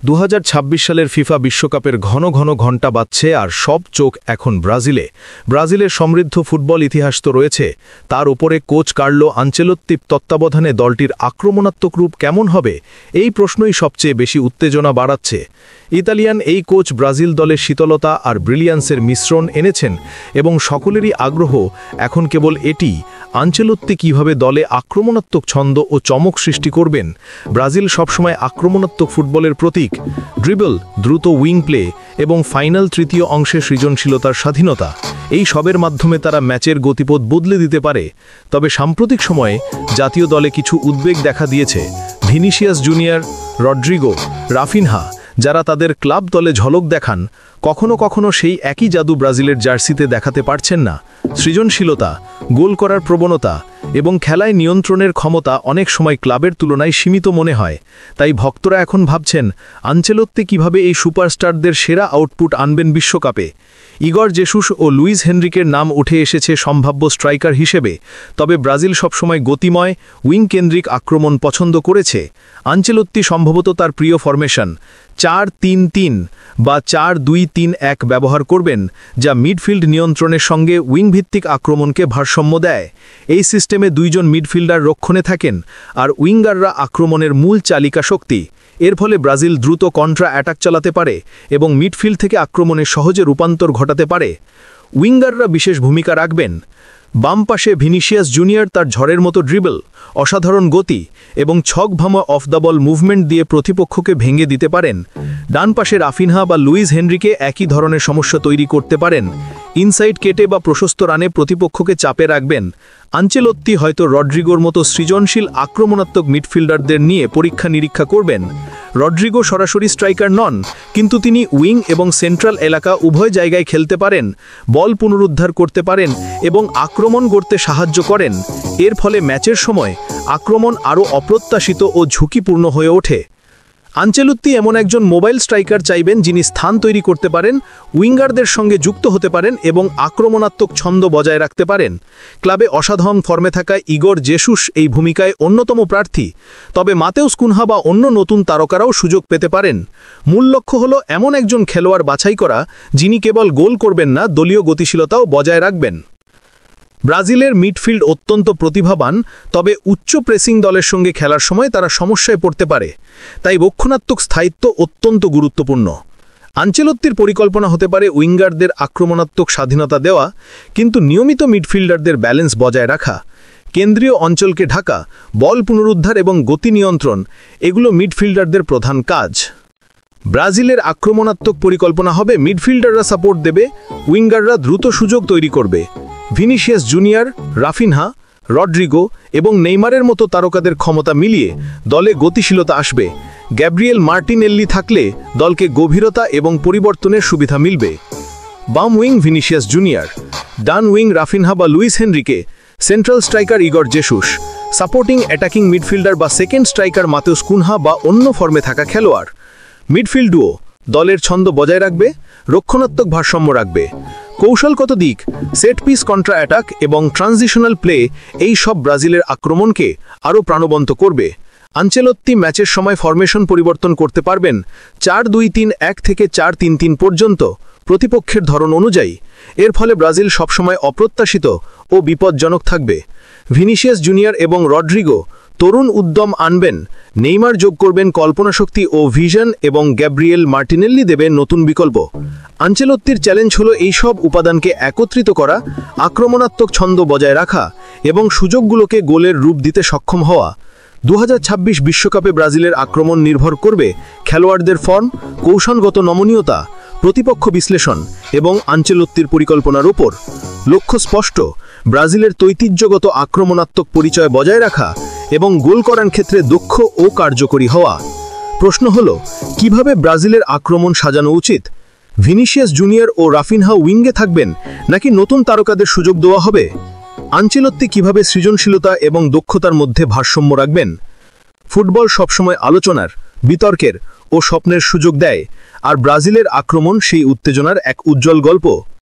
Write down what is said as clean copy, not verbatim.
2026 সালের ফিফা বিশ্বকাপের ঘন ঘন ঘণ্টা বাজছে আর সব চোখ এখন ব্রাজিলে। ব্রাজিলের সমৃদ্ধ ফুটবল ইতিহাস তো রয়েছে, তার উপরে কোচ কার্লো আনচেলোত্তির তত্ত্বাবধানে দলটির আক্রমণাত্মক রূপ কেমন হবে, এই প্রশ্নই সবচেয়ে বেশি উত্তেজনা বাড়াচ্ছে। ইতালিয়ান এই কোচ ব্রাজিল দলের শীতলতা আর ব্রিলিয়ান্সের মিশ্রণ এনেছেন এবং সকলেরই আগ্রহ এখন কেবল এটি, আনচেলোত্তি কিভাবে দলে আক্রমণাত্মক ছন্দ ও চমক সৃষ্টি করবেন। ব্রাজিল সবসময় আক্রমণাত্মক ফুটবলের প্রতীক, ড্রিবল, দ্রুত উইং প্লে এবং ফাইনাল তৃতীয় অংশে সৃজনশীলতার স্বাধীনতা, এই সবের মাধ্যমে তারা ম্যাচের গতিপথ বদলে দিতে পারে। তবে সাম্প্রতিক সময়ে জাতীয় দলে কিছু উদ্বেগ দেখা দিয়েছে। ভিনিসিয়াস জুনিয়র, রড্রিগো, রাফিনহা যারা তাদের ক্লাব দলে ঝলক দেখান, কখনো কখনো সেই একই জাদু ব্রাজিলের জার্সিতে দেখাতে পারছেন না। সৃজনশীলতা, গোল করার প্রবণতা এবং খেলায় নিয়ন্ত্রণের ক্ষমতা অনেক সময় ক্লাবের তুলনায় সীমিত মনে হয়। তাই ভক্তরা এখন ভাবছেন আনচেলোত্তি কিভাবে এই সুপারস্টারদের সেরা আউটপুট আনবেন বিশ্বকাপে। ইগর জেসুস ও লুইস হেনরিকের নাম উঠে এসেছে সম্ভাব্য স্ট্রাইকার হিসেবে, তবে ব্রাজিল সবসময় গতিময় উইং কেন্দ্রিক আক্রমণ পছন্দ করেছে। আনচেলোত্তি সম্ভবত তার প্রিয় ফরমেশন 4-3-3 বা 4-2-3-1 ব্যবহার করবেন, যা মিডফিল্ড নিয়ন্ত্রণের সঙ্গে উইংভিত্তিক আক্রমণকে ভারসাম্য দেয়। এই সিস্টেমে দুইজন মিডফিল্ডার রক্ষণে থাকেন আর উইঙ্গাররা আক্রমণের মূল চালিকা শক্তি। এর ফলে ব্রাজিল দ্রুত কন্ট্রা অ্যাটাক চালাতে পারে এবং মিডফিল্ড থেকে আক্রমণে সহজে রূপান্তর ঘটাতে পারে। উইঙ্গাররা বিশেষ ভূমিকা রাখবেন। বাম পাশে ভিনিসিয়াস জুনিয়র তার ঝড়ের মতো ড্রিবল, অসাধারণ গতি এবং ছকভামা অফ দ্য বল মুভমেন্ট দিয়ে প্রতিপক্ষকে ভেঙে দিতে পারেন। ডান পাশে রাফিনহা বা লুইস হেনরিকে একই ধরনের সমস্যা তৈরি করতে পারেন। ইনসাইড কেটে বা প্রশস্ত রানে প্রতিপক্ষকে চাপে রাখবেন। আনচেলোত্তি হয়তো রড্রিগোর মতো সৃজনশীল আক্রমণাত্মক মিডফিল্ডারদের নিয়ে পরীক্ষা নিরীক্ষা করবেন। রড্রিগো সরাসরি স্ট্রাইকার নন, কিন্তু তিনি উইং এবং সেন্ট্রাল এলাকা উভয় জায়গায় খেলতে পারেন, বল পুনরুদ্ধার করতে পারেন এবং আক্রমণ করতে সাহায্য করেন। এর ফলে ম্যাচের সময় আক্রমণ আরও অপ্রত্যাশিত ও ঝুঁকিপূর্ণ হয়ে ওঠে। আনচেলোত্তি এমন একজন মোবাইল স্ট্রাইকার চাইবেন যিনি স্থান তৈরি করতে পারেন, উইঙ্গারদের সঙ্গে যুক্ত হতে পারেন এবং আক্রমণাত্মক ছন্দ বজায় রাখতে পারেন। ক্লাবে অসাধারণ ফর্মে থাকা ইগর জেসুস এই ভূমিকায় অন্যতম প্রার্থী, তবে মাতেউস কুনহা বা অন্য নতুন তারকারাও সুযোগ পেতে পারেন। মূল লক্ষ্য হল এমন একজন খেলোয়াড় বাছাই করা যিনি কেবল গোল করবেন না, দলীয় গতিশীলতাও বজায় রাখবেন। ব্রাজিলের মিডফিল্ড অত্যন্ত প্রতিভাবান, তবে উচ্চ প্রেসিং দলের সঙ্গে খেলার সময় তারা সমস্যায় পড়তে পারে। তাই রক্ষণাত্মক স্থায়িত্ব অত্যন্ত গুরুত্বপূর্ণ। আনচেলোত্তির পরিকল্পনা হতে পারে উইঙ্গারদের আক্রমণাত্মক স্বাধীনতা দেওয়া, কিন্তু নিয়মিত মিডফিল্ডারদের ব্যালেন্স বজায় রাখা। কেন্দ্রীয় অঞ্চলকে ঢাকা, বল পুনরুদ্ধার এবং গতি নিয়ন্ত্রণ, এগুলো মিডফিল্ডারদের প্রধান কাজ। ব্রাজিলের আক্রমণাত্মক পরিকল্পনা হবে মিডফিল্ডাররা সাপোর্ট দেবে, উইঙ্গাররা দ্রুত সুযোগ তৈরি করবে। ভিনিসিয়াস জুনিয়র, রাফিনহা, রড্রিগো এবং নেইমারের মতো তারকাদের ক্ষমতা মিলিয়ে দলে গতিশীলতা আসবে। গ্যাব্রিয়েল মার্টিনেল্লি থাকলে দলকে গভীরতা এবং পরিবর্তনের সুবিধা মিলবে। বাম উইং ভিনিসিয়াস জুনিয়র, ডান উইং রাফিনহা বা Luis Henrique, central striker Igor Jesus, supporting attacking midfielder বা সেকেন্ড স্ট্রাইকার মাতেউস কুনহা বা অন্য ফর্মে থাকা খেলোয়াড়। মিডফিল্ড ডুও দলের ছন্দ বজায় রাখবে, রক্ষণাত্মক ভারসাম্য রাখবে। কৌশলগত দিক, সেট পিস কন্ট্রা অ্যাটাক এবং ট্রানজিশনাল প্লে, এই সব ব্রাজিলের আক্রমণকে আরও প্রাণবন্ত করবে। আনচেলোত্তি ম্যাচের সময় ফরমেশন পরিবর্তন করতে পারবেন 4-2-3-1 থেকে 4-3-3 পর্যন্ত, প্রতিপক্ষের ধরন অনুযায়ী। এর ফলে ব্রাজিল সবসময় অপ্রত্যাশিত ও বিপজ্জনক থাকবে। ভিনিসিয়াস জুনিয়র এবং রড্রিগো তরুণ উদ্যম আনবেন, নেইমার যোগ করবেন কল্পনাশক্তি ও ভিশন এবং গ্যাব্রিয়েল মার্টিনেল্লি দেবেন নতুন বিকল্প। আনচেলোত্তির চ্যালেঞ্জ হলো এই সব উপাদানকে একত্রিত করা, আক্রমণাত্মক ছন্দ বজায় রাখা এবং সুযোগগুলোকে গোলের রূপ দিতে সক্ষম হওয়া। 2026 বিশ্বকাপে ব্রাজিলের আক্রমণ নির্ভর করবে খেলোয়াড়দের ফর্ম, কৌশলগত নমনীয়তা, প্রতিপক্ষ বিশ্লেষণ এবং আনচেলোত্তির পরিকল্পনার উপর। লক্ষ্য স্পষ্ট, ব্রাজিলের ঐতিহ্যগত আক্রমণাত্মক পরিচয় বজায় রাখা এবং গোল করার ক্ষেত্রে দক্ষ ও কার্যকরী হওয়া। প্রশ্ন হল, কিভাবে ব্রাজিলের আক্রমণ সাজানো উচিত? ভিনিসিয়াস জুনিয়র ও রাফিনহা উইঙ্গে থাকবেন নাকি নতুন তারকাদের সুযোগ দেওয়া হবে? আনচেলোত্তি কিভাবে সৃজনশীলতা এবং দক্ষতার মধ্যে ভারসাম্য রাখবেন? ফুটবল সবসময় আলোচনার, বিতর্কের ও স্বপ্নের সুযোগ দেয়, আর ব্রাজিলের আক্রমণ সেই উত্তেজনার এক উজ্জ্বল গল্প।